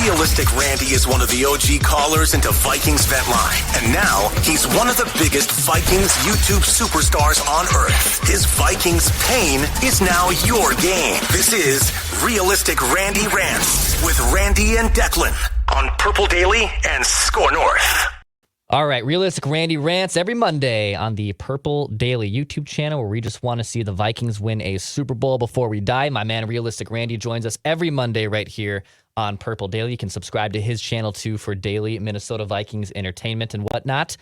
Realistic Randy is one of the OG callers into Vikings Vent Line. And now he's one of the biggest Vikings YouTube superstars on earth. His Vikings pain is now your game. This is Realistic Randy Rants with Randy and Declan on Purple Daily and Score North. All right, Realistic Randy Rants every Monday on the Purple Daily YouTube channel, where we just want to see the Vikings win a Super Bowl before we die. My man Realistic Randy joins us every Monday right here on Purple Daily. You can subscribe to his channel too for daily Minnesota Vikings entertainment and whatnot.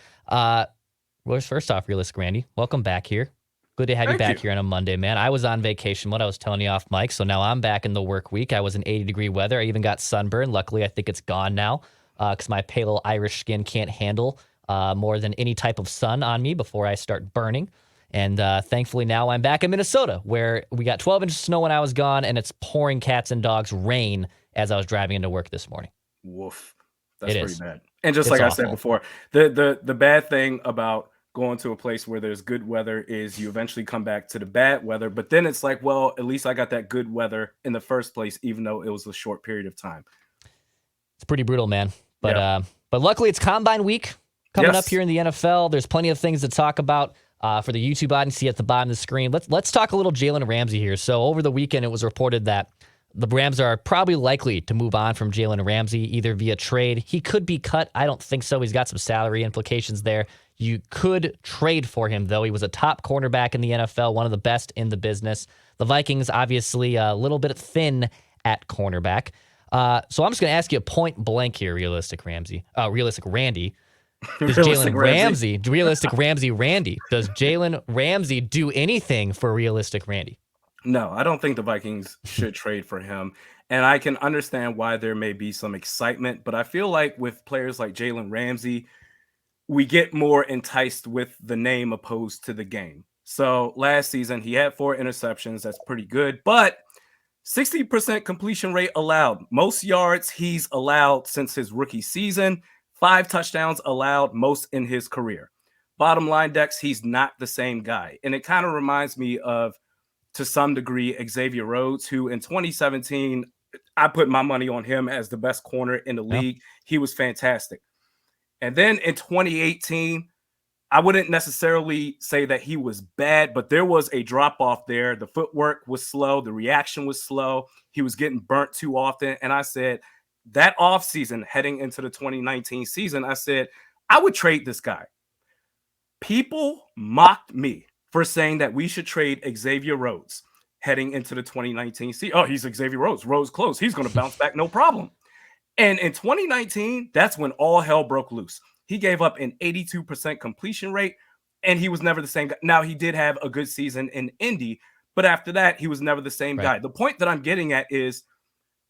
First off, Realistic Randy, welcome back here. Good to have you back here on a Monday, man. I was on vacation, what I was telling you off mic, so now I'm back in the work week. I was in 80-degree weather. I even got sunburn. Luckily, I think it's gone now, because my pale Irish skin can't handle more than any type of sun on me before I start burning. And thankfully now I'm back in Minnesota, where we got 12 inches of snow when I was gone, and it's pouring cats and dogs rain as I was driving into work this morning. Woof. That's pretty bad. And It's just like I awful. said before, the bad thing about going to a place where there's good weather is you eventually come back to the bad weather. But then it's like, well, at least I got that good weather in the first place, even though it was a short period of time. It's pretty brutal, man. But luckily it's Combine Week coming up here in the NFL. There's plenty of things to talk about for the YouTube audience. See at the bottom of the screen. Let's talk a little Jalen Ramsey here. So over the weekend, it was reported that the Rams are probably likely to move on from Jalen Ramsey, either via trade. He could be cut. I don't think so. He's got some salary implications there. You could trade for him, though. He was a top cornerback in the NFL, one of the best in the business. The Vikings, obviously, a little bit thin at cornerback. So I'm just going to ask you point blank here, Realistic Randy. Does Jalen Ramsey, Realistic Ramsey Randy, does Jalen Ramsey do anything for Realistic Randy? No, I don't think the Vikings should trade for him. And I can understand why there may be some excitement, but I feel like with players like Jalen Ramsey, we get more enticed with the name opposed to the game. So last season, he had 4 interceptions. That's pretty good, but 60% completion rate allowed. Most yards he's allowed since his rookie season. 5 touchdowns allowed, most in his career. Bottom line, Dex, he's not the same guy. And it kind of reminds me of, to some degree, Xavier Rhodes, who in 2017, I put my money on him as the best corner in the league. He was fantastic. And then in 2018, I wouldn't necessarily say that he was bad, but there was a drop-off there. The footwork was slow. The reaction was slow. He was getting burnt too often. And I said, that offseason, heading into the 2019 season, I said, I would trade this guy. People mocked me for saying that we should trade Xavier Rhodes heading into the 2019 season. Oh, he's Xavier Rhodes. Rhodes close. He's going to bounce back, no problem. And in 2019, that's when all hell broke loose. He gave up an 82% completion rate, and he was never the same guy. Now, he did have a good season in Indy, but after that, he was never the same guy. The point that I'm getting at is,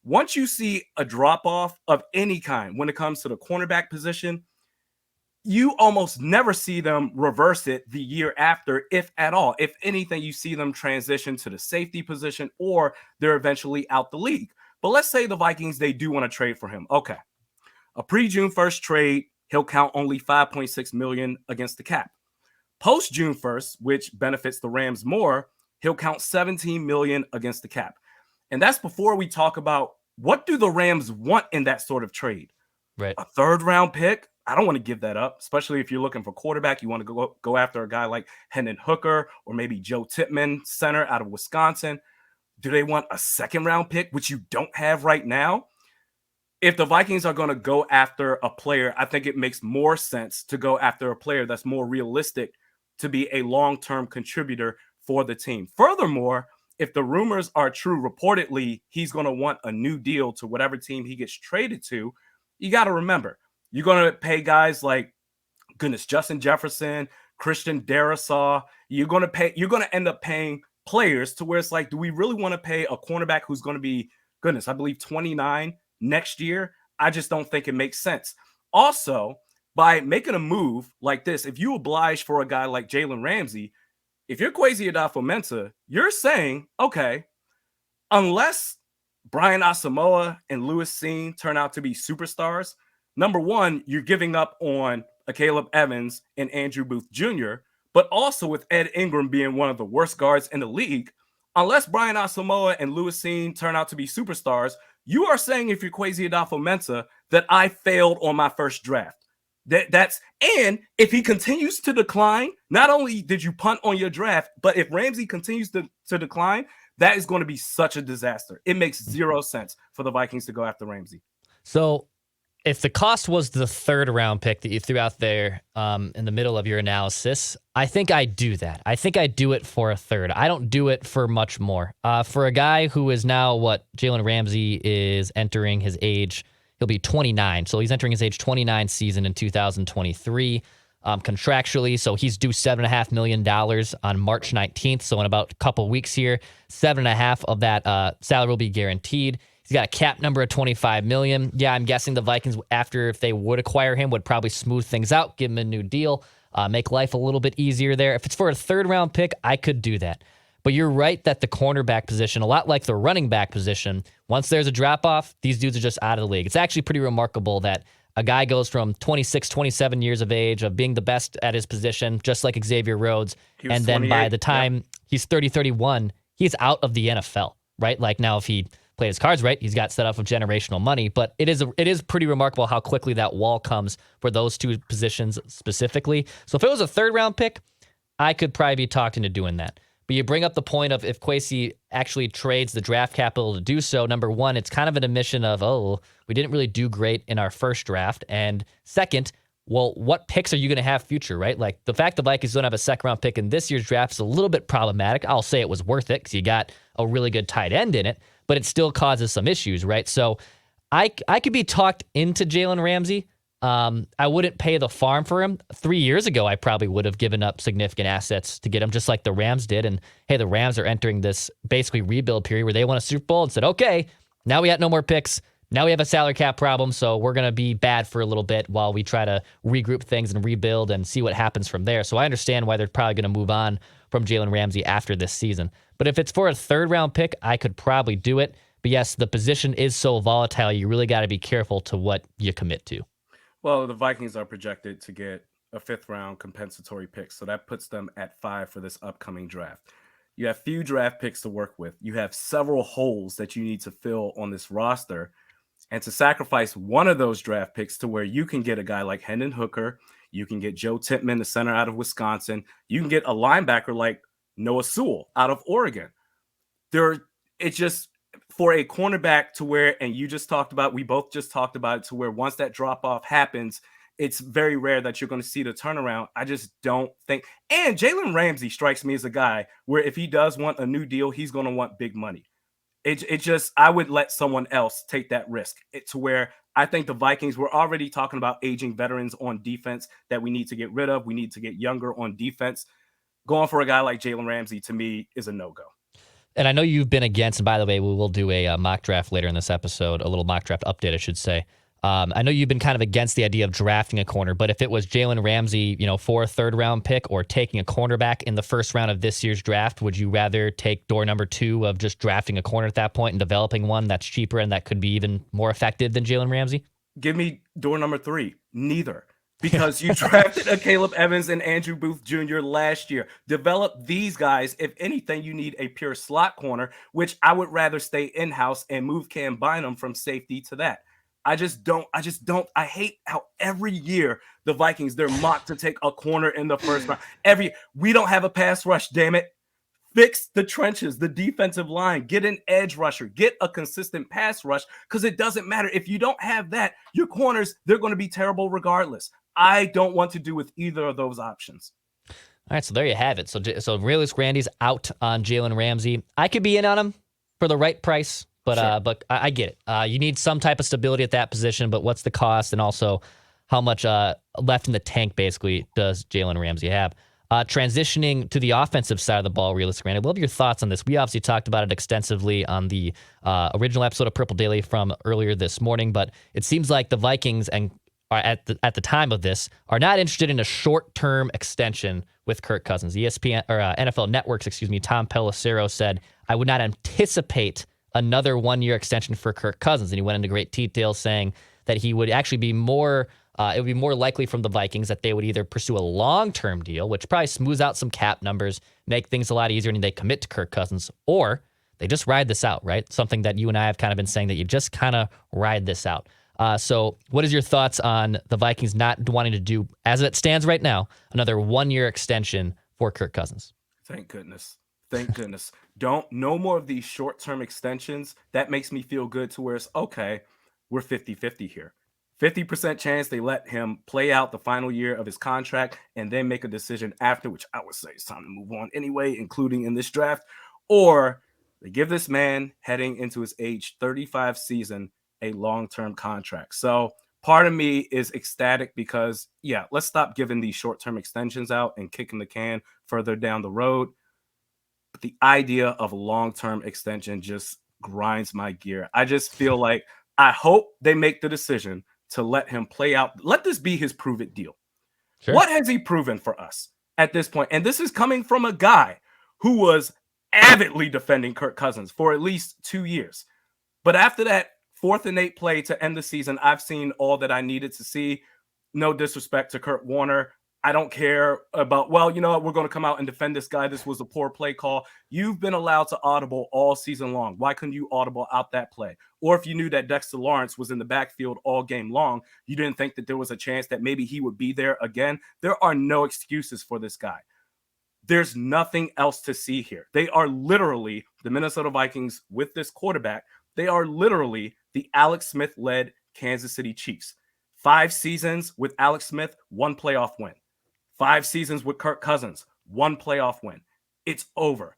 once you see a drop-off of any kind when it comes to the cornerback position, you almost never see them reverse it the year after, if at all. If anything, you see them transition to the safety position, or they're eventually out the league. But let's say the Vikings, they do want to trade for him. Okay. A pre-June 1st trade, he'll count only $5.6 million against the cap. Post-June 1st, which benefits the Rams more, he'll count $17 million against the cap. And that's before we talk about, what do the Rams want in that sort of trade? Right. A 3rd-round pick? I don't want to give that up, especially if you're looking for quarterback. You want to go after a guy like Hendon Hooker or maybe Joe Tippmann, center out of Wisconsin. Do they want a 2nd-round pick, which you don't have right now? If the Vikings are going to go after a player, I think it makes more sense to go after a player that's more realistic to be a long-term contributor for the team. Furthermore, if the rumors are true, reportedly, he's going to want a new deal to whatever team he gets traded to. You got to remember, you're going to pay guys like, Justin Jefferson, Christian Darrisaw. You're going to end up paying players to where it's like, do we really want to pay a cornerback who's going to be, I believe 29 next year? I just don't think it makes sense. Also, by making a move like this, if you oblige for a guy like Jalen Ramsey, if you're Kwesi Adofo-Mensah, you're saying, okay, unless Brian Asamoah and Lewis Seen turn out to be superstars, number one, you're giving up on a Caleb Evans and Andrew Booth Jr., but also with Ed Ingram being one of the worst guards in the league, unless Brian Asamoah and Lewis Seen turn out to be superstars, You are saying if you're Kwesi Adolfo-Mensah that I failed on my first draft. And if he continues to decline, not only did you punt on your draft, but if Ramsey continues to decline, that is going to be such a disaster. It makes zero sense for the Vikings to go after Ramsey. So if the cost was the third round pick that you threw out there in the middle of your analysis, I think I do that. I think I do it for a third. I don't do it for much more. For a guy who is now Jalen Ramsey is entering his age, he'll be 29. So he's entering his age 29 season in 2023 contractually. So he's due $7.5 million on March 19th. So in about a couple weeks here, 7.5 of that salary will be guaranteed. He's got a cap number of $25 million. Yeah, I'm guessing the Vikings, if they would acquire him, would probably smooth things out, give him a new deal, make life a little bit easier there. If it's for a third-round pick, I could do that. But you're right that the cornerback position, a lot like the running back position, once there's a drop-off, these dudes are just out of the league. It's actually pretty remarkable that a guy goes from 26, 27 years of age, of being the best at his position, just like Xavier Rhodes, and then by the time he's 30, 31, he's out of the NFL, right? Like now if he played his cards right, he's got set up with generational money, but it is pretty remarkable how quickly that wall comes for those two positions specifically. So if it was a third-round pick, I could probably be talked into doing that. But you bring up the point of if Kwesi actually trades the draft capital to do so, number one, it's kind of an admission of, we didn't really do great in our first draft. And second, well, what picks are you going to have future, right? Like the fact the Vikings don't have a second-round pick in this year's draft is a little bit problematic. I'll say it was worth it because you got a really good tight end in it, but it still causes some issues, right? So I could be talked into Jalen Ramsey. I wouldn't pay the farm for him. 3 years ago, I probably would have given up significant assets to get him, just like the Rams did. And hey, the Rams are entering this basically rebuild period where they won a Super Bowl and said, okay, now we got no more picks. Now we have a salary cap problem, so we're going to be bad for a little bit while we try to regroup things and rebuild and see what happens from there. So I understand why they're probably going to move on from Jalen Ramsey after this season. But if it's for a third-round pick, I could probably do it. But yes, the position is so volatile, you really got to be careful to what you commit to. Well, the Vikings are projected to get a fifth-round compensatory pick, so that puts them at 5 for this upcoming draft. You have few draft picks to work with. You have several holes that you need to fill on this roster. And to sacrifice one of those draft picks to where you can get a guy like Hendon Hooker, you can get Joe Tippmann, the center out of Wisconsin, you can get a linebacker like Noah Sewell out of Oregon. It's just for a cornerback to where, and we both just talked about it, to where once that drop-off happens, it's very rare that you're going to see the turnaround. I just don't think. And Jalen Ramsey strikes me as a guy where if he does want a new deal, he's going to want big money. I would let someone else take that risk to where I think the Vikings were already talking about aging veterans on defense that we need to get rid of. We need to get younger on defense. Going for a guy like Jalen Ramsey to me is a no-go. And I know you've been against, and by the way, we will do a mock draft later in this episode, a little mock draft update, I should say. I know you've been kind of against the idea of drafting a corner, but if it was Jalen Ramsey, for a third-round pick or taking a cornerback in the first round of this year's draft, would you rather take door number 2 of just drafting a corner at that point and developing one that's cheaper and that could be even more effective than Jalen Ramsey? Give me door number 3. Neither. Because you drafted a Caleb Evans and Andrew Booth Jr. last year. Develop these guys. If anything, you need a pure slot corner, which I would rather stay in-house and move Cam Bynum from safety to that. I hate how every year the Vikings, they're mocked to take a corner in the first round. We don't have a pass rush, damn it. Fix the trenches, the defensive line, get an edge rusher, get a consistent pass rush, because it doesn't matter. If you don't have that, your corners, they're going to be terrible regardless. I don't want to do with either of those options. All right, so there you have it. So Realistic Randy's out on Jalen Ramsey. I could be in on him for the right price. But sure. But I get it. You need some type of stability at that position, but what's the cost, and also how much left in the tank, basically, does Jalen Ramsey have? Transitioning to the offensive side of the ball, Realistic Randy, I'd love your thoughts on this. We obviously talked about it extensively on the original episode of Purple Daily from earlier this morning, but it seems like the Vikings, and are at the time of this, are not interested in a short-term extension with Kirk Cousins. ESPN or NFL Network's, Tom Pelissero said, "I would not anticipate another 1-year extension for Kirk Cousins." And he went into great detail saying that he would actually be more, it would be more likely from the Vikings that they would either pursue a long-term deal, which probably smooths out some cap numbers, make things a lot easier, and they commit to Kirk Cousins, or they just ride this out, right? Something that you and I have kind of been saying, that you just kind of ride this out. So what is your thoughts on the Vikings not wanting to do, as it stands right now, another 1-year extension for Kirk Cousins? Thank goodness. Thank goodness. No more of these short-term extensions. That makes me feel good to where it's okay, we're 50-50 here. 50% chance they let him play out the final year of his contract and then make a decision after, which I would say it's time to move on anyway, including in this draft. Or they give this man heading into his age 35 season a long-term contract. So part of me is ecstatic because, yeah, let's stop giving these short-term extensions out and kicking the can further down the road. But the idea of a long-term extension just grinds my gear. I just feel like I hope they make the decision to let him play out. Let this be his prove it deal. Sure. What has he proven for us at this point? And this is coming from a guy who was avidly defending Kirk Cousins for at least 2 years. But after that 4th and 8 play to end the season, I've seen all that I needed to see. No disrespect to Kurt Warner. I don't care about, well, you know what, we're going to come out and defend this guy. This was a poor play call. You've been allowed to audible all season long. Why couldn't you audible out that play? Or if you knew that Dexter Lawrence was in the backfield all game long, you didn't think that there was a chance that maybe he would be there again. There are no excuses for this guy. There's nothing else to see here. They are literally the Minnesota Vikings with this quarterback. They are literally the Alex Smith-led Kansas City Chiefs. 5 seasons with Alex Smith, 1 playoff win. 5 seasons with Kirk Cousins, 1 playoff win. It's over.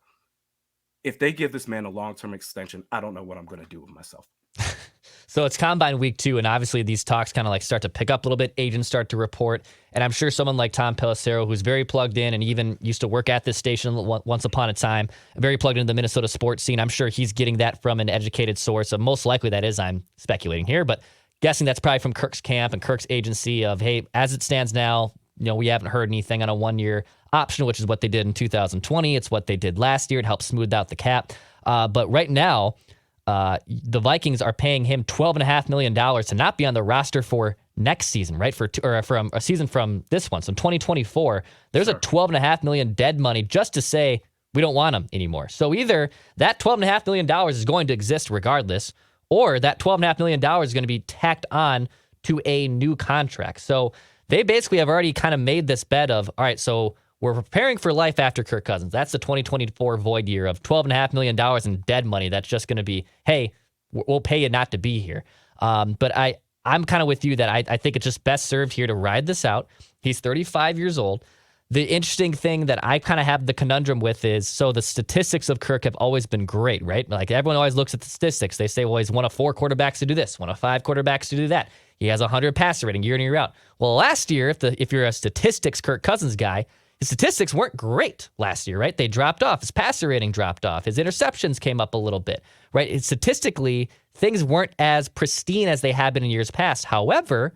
If they give this man a long-term extension, I don't know what I'm going to do with myself. So it's Combine Week 2, and obviously these talks kind of like start to pick up a little bit. Agents start to report, and I'm sure someone like Tom Pelissero, who's very plugged in and even used to work at this station once upon a time, very plugged into the Minnesota sports scene. I'm sure he's getting that from an educated source. So most likely that is, I'm speculating here, but guessing that's probably from Kirk's camp and Kirk's agency of, hey, as it stands now, we haven't heard anything on a 1-year option, which is what they did in 2020. It's what they did last year. It helped smooth out the cap. But right now, the Vikings are paying him $12.5 million to not be on the roster for next season, right? From a season from this one. So 2024, there's a $12.5 million dead money just to say we don't want him anymore. So either that $12.5 million is going to exist regardless, or that $12.5 million is going to be tacked on to a new contract. So they basically have already kind of made this bet of, all right, so we're preparing for life after Kirk Cousins. That's the 2024 void year of $12.5 million in dead money. That's just going to be, hey, we'll pay you not to be here. But I'm kind of with you that I think it's just best served here to ride this out. He's 35 years old. The interesting thing that I kind of have the conundrum with is, so the statistics of Kirk have always been great, right? Like everyone always looks at the statistics. They say, well, he's one of 4 quarterbacks to do this, one of 5 quarterbacks to do that. He has 100 passer rating year in, year out. Well, last year, if you're a statistics Kirk Cousins guy, his statistics weren't great last year, right? They dropped off. His passer rating dropped off. His interceptions came up a little bit, right? Statistically, things weren't as pristine as they had been in years past. However,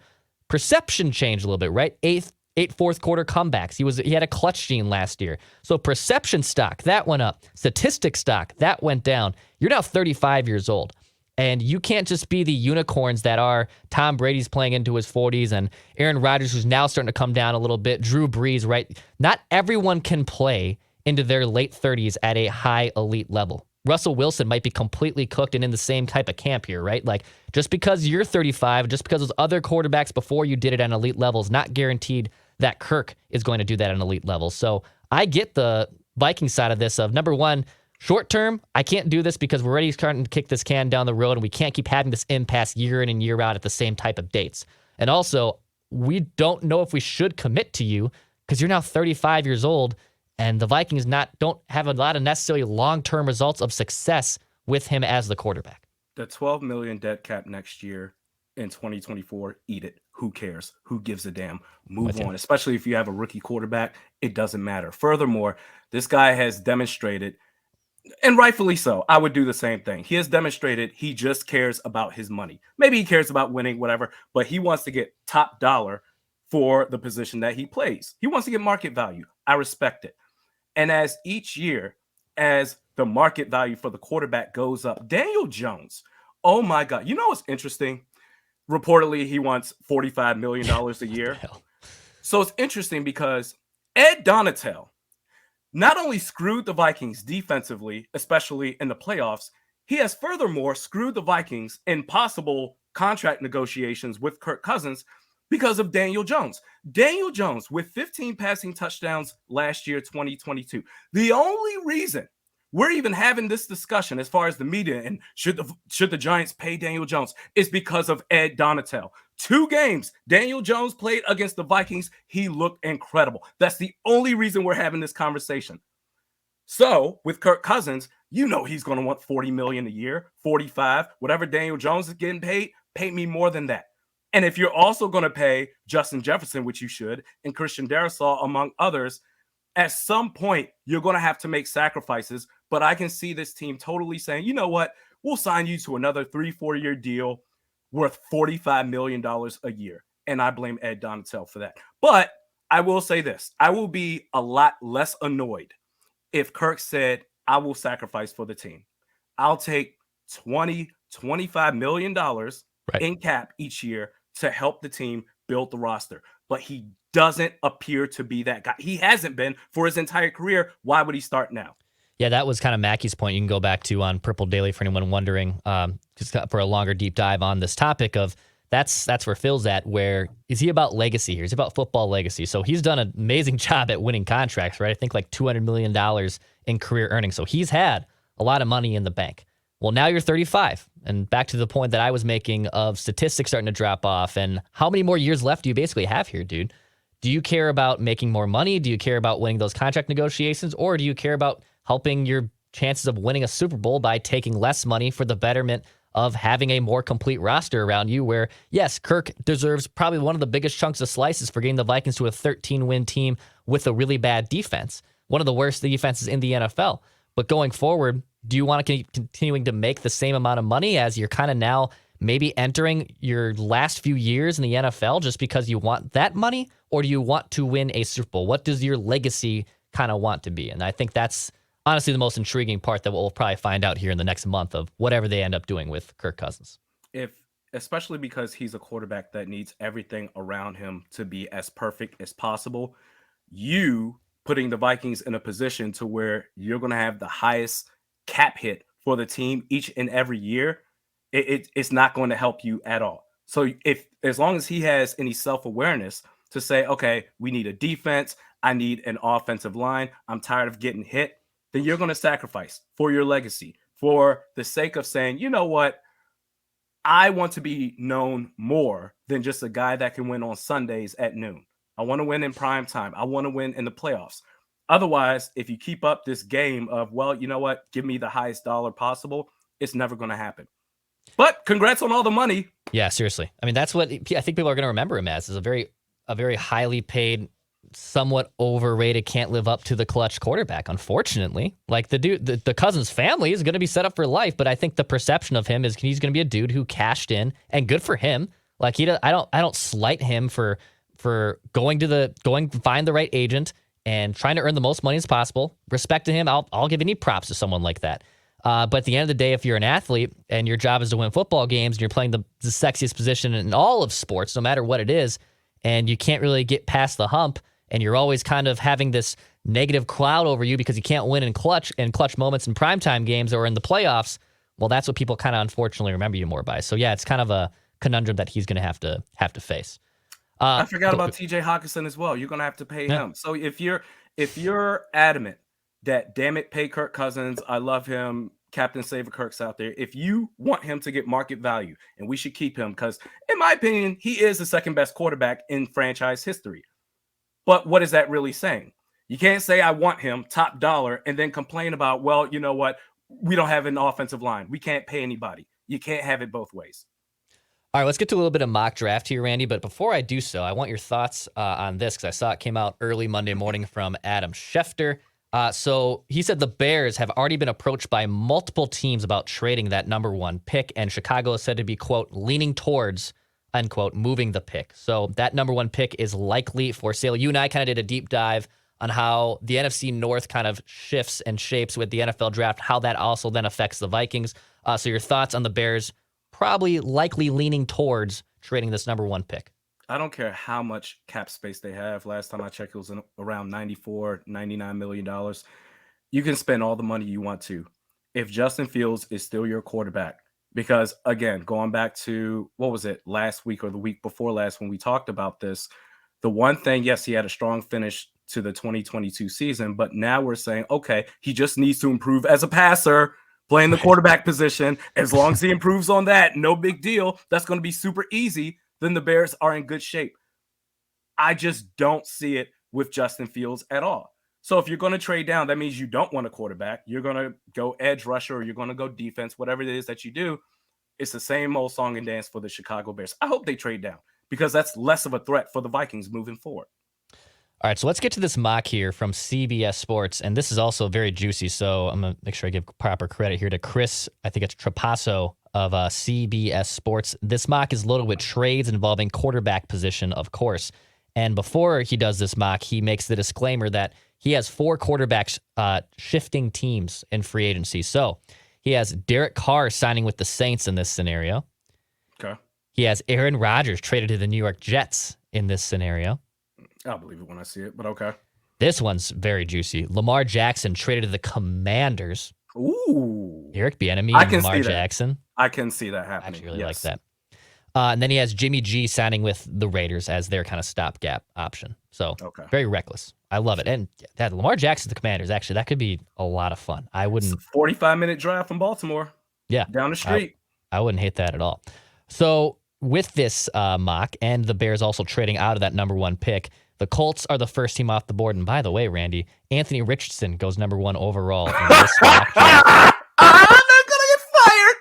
perception changed a little bit, right? 8 fourth quarter comebacks. He had a clutch gene last year. So perception stock, that went up. Statistic stock, that went down. You're now 35 years old. And you can't just be the unicorns that are Tom Brady's playing into his 40s and Aaron Rodgers, who's now starting to come down a little bit, Drew Brees, right? Not everyone can play into their late 30s at a high elite level. Russell Wilson might be completely cooked and in the same type of camp here, right? Like, just because you're 35, just because those other quarterbacks before you did it at an elite level is not guaranteed that Kirk is going to do that at an elite level. So I get the Viking side of this of, number one, short term, I can't do this because we're already starting to kick this can down the road and we can't keep having this impasse year in and year out at the same type of dates. And also, we don't know if we should commit to you because you're now 35 years old and the Vikings don't have a lot of necessarily long-term results of success with him as the quarterback. The $12 million dead cap next year in 2024, eat it. Who cares? Who gives a damn? Move on, especially if you have a rookie quarterback. It doesn't matter. Furthermore, this guy has demonstrated, and rightfully so, I would do the same thing. He has demonstrated he just cares about his money. Maybe he cares about winning, whatever, but he wants to get top dollar for the position that he plays. He wants to get market value. I respect it. And as each year, as the market value for the quarterback goes up, Daniel Jones, oh my God. You know what's interesting? Reportedly, he wants $45 million a year. So it's interesting because Ed Donatel, not only screwed the Vikings defensively, especially in the playoffs, he has furthermore screwed the Vikings in possible contract negotiations with Kirk Cousins because of Daniel Jones. Daniel Jones with 15 passing touchdowns last year, 2022. The only reason we're even having this discussion as far as the media and should the Giants pay Daniel Jones is because of Ed Donatel. 2 games Daniel Jones played against the Vikings, he looked incredible. That's the only reason we're having this conversation. So with Kirk Cousins, you know he's going to want $40 million a year, 45, whatever Daniel Jones is getting paid, pay me more than that. And if you're also going to pay Justin Jefferson, which you should, and Christian Darrisaw, among others, at some point, you're going to have to make sacrifices. But I can see this team totally saying, you know what, we'll sign you to another 3-4 year deal worth $45 million a year. And I blame Ed Donatel for that. But I will say this, I will be a lot less annoyed if Kirk said, I will sacrifice for the team. I'll take $20-25 million in cap each year to help the team build the roster. But he doesn't appear to be that guy. He hasn't been for his entire career. Why would he start now? Yeah, that was kind of Mackey's point. You can go back to on Purple Daily for anyone wondering, just for a longer deep dive on this topic of that's where Phil's at. Where is he about legacy here? He's about football legacy. So he's done an amazing job at winning contracts, right? I think like $200 million in career earnings. So he's had a lot of money in the bank. Well, now you're 35. And back to the point that I was making of statistics starting to drop off. And how many more years left do you basically have here, dude? Do you care about making more money? Do you care about winning those contract negotiations? Or do you care about helping your chances of winning a Super Bowl by taking less money for the betterment of having a more complete roster around you where, yes, Kirk deserves probably one of the biggest chunks of slices for getting the Vikings to a 13-win team with a really bad defense, one of the worst defenses in the NFL. But going forward, do you want to keep continuing to make the same amount of money as you're kind of now maybe entering your last few years in the NFL just because you want that money? Or do you want to win a Super Bowl? What does your legacy kind of want to be? And I think that's honestly the most intriguing part that we'll probably find out here in the next month of whatever they end up doing with Kirk Cousins. Especially because he's a quarterback that needs everything around him to be as perfect as possible, you putting the Vikings in a position to where you're going to have the highest cap hit for the team each and every year, it's not going to help you at all. So as long as he has any self-awareness to say, okay, we need a defense, I need an offensive line, I'm tired of getting hit, then you're going to sacrifice for your legacy, for the sake of saying, you know what, I want to be known more than just a guy that can win on Sundays at noon. I want to win in prime time. I want to win in the playoffs. Otherwise, if you keep up this game of, well, you know what, give me the highest dollar possible, it's never going to happen. But congrats on all the money. Yeah, seriously. I mean, that's what I think people are going to remember him as, is a very highly paid, somewhat overrated, can't live up to the clutch quarterback, unfortunately. Like the Cousins family is going to be set up for life, but I think the perception of him is he's going to be a dude who cashed in, and good for him. Like I don't slight him for going find the right agent and trying to earn the most money as possible. Respect to him. I'll give any props to someone like that. But at the end of the day, if you're an athlete and your job is to win football games and you're playing the sexiest position in all of sports, no matter what it is, and you can't really get past the hump, and you're always kind of having this negative cloud over you because you can't win in clutch moments in primetime games or in the playoffs, well, that's what people kind of unfortunately remember you more by. So yeah, it's kind of a conundrum that he's going to have to face. I forgot about TJ Hawkinson as well. You're going to have to pay him. So if you're adamant that, damn it, pay Kirk Cousins, I love him, Captain Saver Kirk's out there, if you want him to get market value, and we should keep him because, in my opinion, he is the second best quarterback in franchise history. But what is that really saying? You can't say I want him top dollar and then complain about, well, you know what? We don't have an offensive line. We can't pay anybody. You can't have it both ways. All right, let's get to a little bit of mock draft here, Randy. But before I do so, I want your thoughts on this because I saw it came out early Monday morning from Adam Schefter. So he said the Bears have already been approached by multiple teams about trading that number 1 pick, and Chicago is said to be, quote, leaning towards, unquote, moving the pick. So that number 1 pick is likely for sale. You and I kind of did a deep dive on how the NFC North kind of shifts and shapes with the NFL draft, how that also then affects the Vikings. So your thoughts on the Bears probably likely leaning towards trading this number 1 pick? I don't care how much cap space they have. Last time I checked, it was around 94, $99 million. You can spend all the money you want to. If Justin Fields is still your quarterback, because again, going back to what was it last week or the week before last when we talked about this, the one thing, yes, he had a strong finish to the 2022 season, but now we're saying, okay, he just needs to improve as a passer, playing the quarterback position. As long as he improves on that, no big deal. That's going to be super easy. Then the Bears are in good shape. I just don't see it with Justin Fields at all. So if you're going to trade down, that means you don't want a quarterback. You're going to go edge rusher, or you're going to go defense, whatever it is that you do. It's the same old song and dance for the Chicago Bears. I hope they trade down because that's less of a threat for the Vikings moving forward. All right, so let's get to this mock here from CBS Sports, and this is also very juicy, so I'm going to make sure I give proper credit here to Chris, I think it's Trapasso of CBS Sports. This mock is loaded with trades involving quarterback position, of course, and before he does this mock, he makes the disclaimer that he has 4 quarterbacks shifting teams in free agency. So he has Derek Carr signing with the Saints in this scenario. Okay. He has Aaron Rodgers traded to the New York Jets in this scenario. I'll believe it when I see it, but okay. This one's very juicy. Lamar Jackson traded to the Commanders. Ooh. Eric Bieniemy I and can Lamar see that. Jackson. I can see that I happening. actually really like that. And then he has Jimmy G signing with the Raiders as their kind of stopgap option. So very reckless. I love it. And that Lamar Jackson, the Commanders, actually, that could be a lot of fun. I wouldn't. 45-minute drive from Baltimore. Yeah. Down the street. I wouldn't hate that at all. So with this mock and the Bears also trading out of that number 1 pick, the Colts are the first team off the board. And by the way, Randy, Anthony Richardson goes number 1 overall in this mock draft. I'm not going to get fired.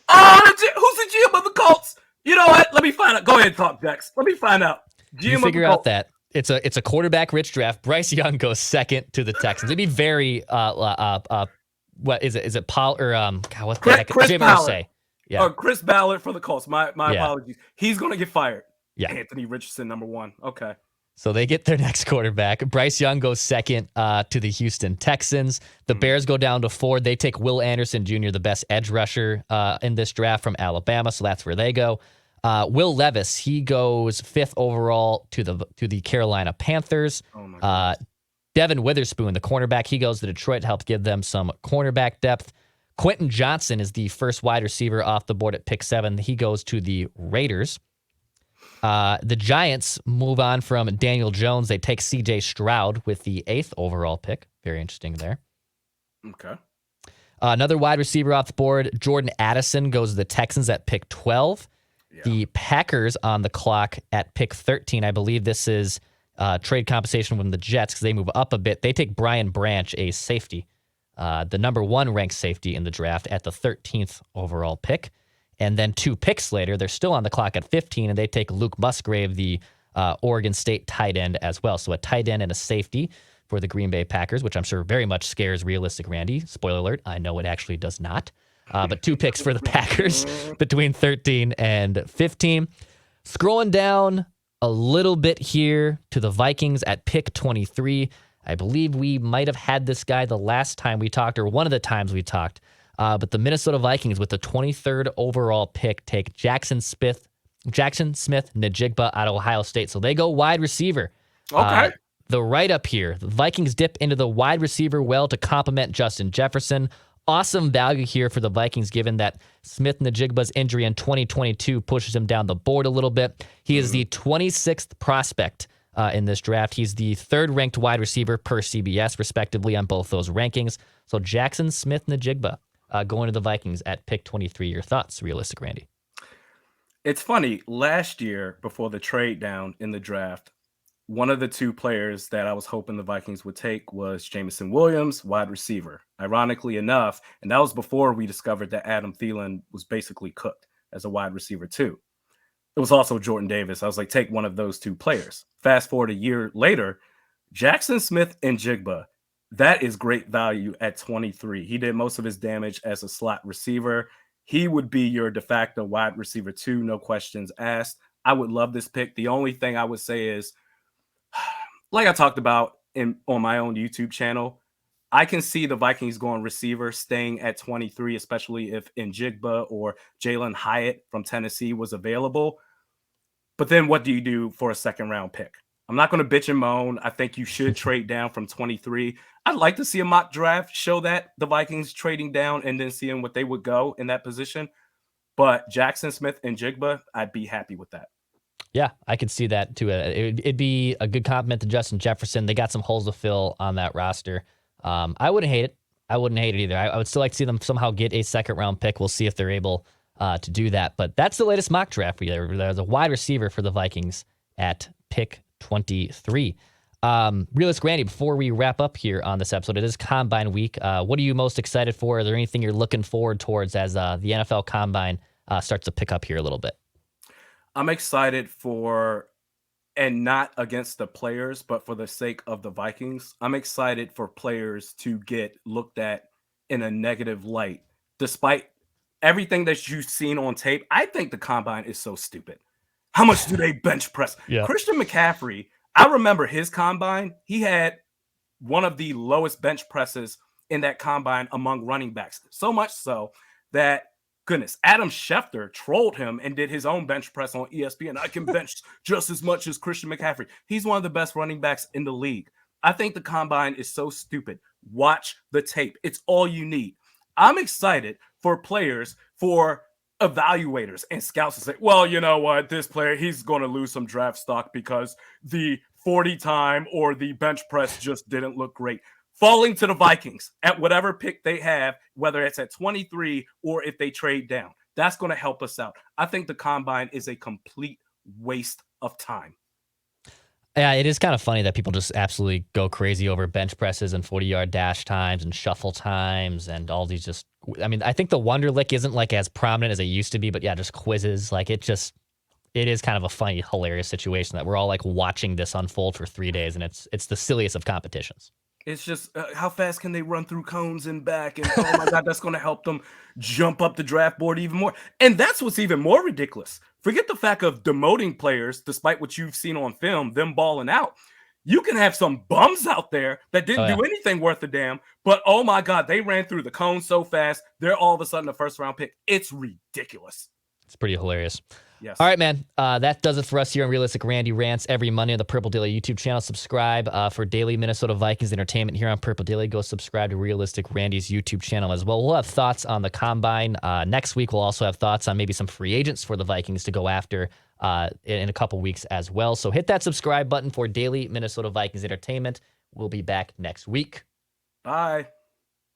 Oh, who's the GM of the Colts? You know what? Let me find out. Go ahead and talk, Dex. Let me find out. You figure out that it's a quarterback rich draft. Bryce Young goes second to the Texans. It'd be very what is it? Is it Paul or what's the heck? Chris Ballard. Yeah. Chris Ballard for the Colts. My apologies. He's going to get fired. Yeah. Anthony Richardson, number 1. Okay. So they get their next quarterback. Bryce Young goes second to the Houston Texans. The Bears go down to 4. They take Will Anderson Jr., the best edge rusher in this draft from Alabama. So that's where they go. Will Levis, he goes 5th overall to the Carolina Panthers. Oh Devin Witherspoon, the cornerback, he goes to Detroit to help give them some cornerback depth. Quentin Johnson is the first wide receiver off the board at pick 7. He goes to the Raiders. The Giants move on from Daniel Jones. They take C.J. Stroud with the 8th overall pick. Very interesting there. Okay. Another wide receiver off the board, Jordan Addison, goes to the Texans at pick 12. Yeah. The Packers on the clock at pick 13. I believe this is trade compensation from the Jets because they move up a bit. They take Brian Branch, a safety, the number 1 ranked safety in the draft at the 13th overall pick. And then 2 picks later, they're still on the clock at 15, and they take Luke Musgrave, the Oregon State tight end as well. So a tight end and a safety for the Green Bay Packers, which I'm sure very much scares realistic Randy. Spoiler alert, I know it actually does not. But 2 picks for the Packers between 13 and 15. Scrolling down a little bit here to the Vikings at pick 23. I believe we might have had this guy the last time we talked, or one of the times we talked. But the Minnesota Vikings with the 23rd overall pick take Jackson Smith Najigba out of Ohio State. So they go wide receiver. Okay. The write-up here, the Vikings dip into the wide receiver well to complement Justin Jefferson. Awesome value here for the Vikings, given that Smith Najigba's injury in 2022 pushes him down the board a little bit. He is the 26th prospect in this draft. He's the 3rd ranked wide receiver per CBS, respectively, on both those rankings. So Jackson Smith Najigba going to the Vikings at pick 23. Your thoughts, realistic Randy? It's funny. Last year, before the trade down in the draft, one of the 2 players that I was hoping the Vikings would take was Jameson Williams, wide receiver. Ironically enough, and that was before we discovered that Adam Thielen was basically cooked as a wide receiver too. It was also Jordan Davis. I was like, take one of those 2 players. Fast forward a year later, Jackson Smith and Jigba, that is great value at 23. He did most of his damage as a slot receiver. He would be your de facto wide receiver 2, no questions asked. I would love this pick. The only thing I would say is, like I talked about on my own YouTube channel, I can see the Vikings going receiver, staying at 23, especially if Njigba or Jalen Hyatt from Tennessee was available. But then what do you do for a second round pick? I'm not going to bitch and moan. I think you should trade down from 23. I'd like to see a mock draft show that the Vikings trading down and then seeing what they would go in that position. But Jackson Smith and Jigba, I'd be happy with that. Yeah, I could see that too. It'd be a good compliment to Justin Jefferson. They got some holes to fill on that roster. I wouldn't hate it. I wouldn't hate it either. I would still like to see them somehow get a second round pick. We'll see if they're able to do that. But that's the latest mock draft. There's a wide receiver for the Vikings at pick 23. Realistic Randy, before we wrap up here on this episode, it is Combine Week. What are you most excited for? Is there anything you're looking forward towards as the NFL Combine starts to pick up here a little bit? I'm excited for, and not against the players, but for the sake of the Vikings, I'm excited for players to get looked at in a negative light. Despite everything that you've seen on tape, I think the Combine is so stupid. How much do they bench press? Yeah. Christian McCaffrey, I remember his Combine. He had one of the lowest bench presses in that Combine among running backs. So much so that, goodness, Adam Schefter trolled him and did his own bench press on ESPN. I can bench just as much as Christian McCaffrey. He's one of the best running backs in the league. I think the Combine is so stupid. Watch the tape. It's all you need. I'm excited for players, for evaluators and scouts to say, well, you know what, this player, he's going to lose some draft stock because the 40 time or the bench press just didn't look great. Falling to the Vikings at whatever pick they have, whether it's at 23 or if they trade down. That's going to help us out. I think the Combine is a complete waste of time. Yeah, it is kind of funny that people just absolutely go crazy over bench presses and 40-yard dash times and shuffle times and all these just, I mean, I think the Wonderlic isn't like as prominent as it used to be, but yeah, just quizzes. Like it is kind of a funny, hilarious situation that we're all like watching this unfold for 3 days, and it's the silliest of competitions. It's just how fast can they run through cones and back? And oh my God, that's going to help them jump up the draft board even more. And that's what's even more ridiculous. Forget the fact of demoting players, despite what you've seen on film, them balling out. You can have some bums out there that didn't do anything worth a damn, but oh my God, they ran through the cone so fast. They're all of a sudden a first round pick. It's ridiculous. It's pretty hilarious. Yes. All right, man. That does it for us here on Realistic Randy Rants every Monday on the Purple Daily YouTube channel. Subscribe for daily Minnesota Vikings entertainment here on Purple Daily. Go subscribe to Realistic Randy's YouTube channel as well. We'll have thoughts on the Combine. Next week, we'll also have thoughts on maybe some free agents for the Vikings to go after in a couple weeks as well. So hit that subscribe button for daily Minnesota Vikings entertainment. We'll be back next week. Bye.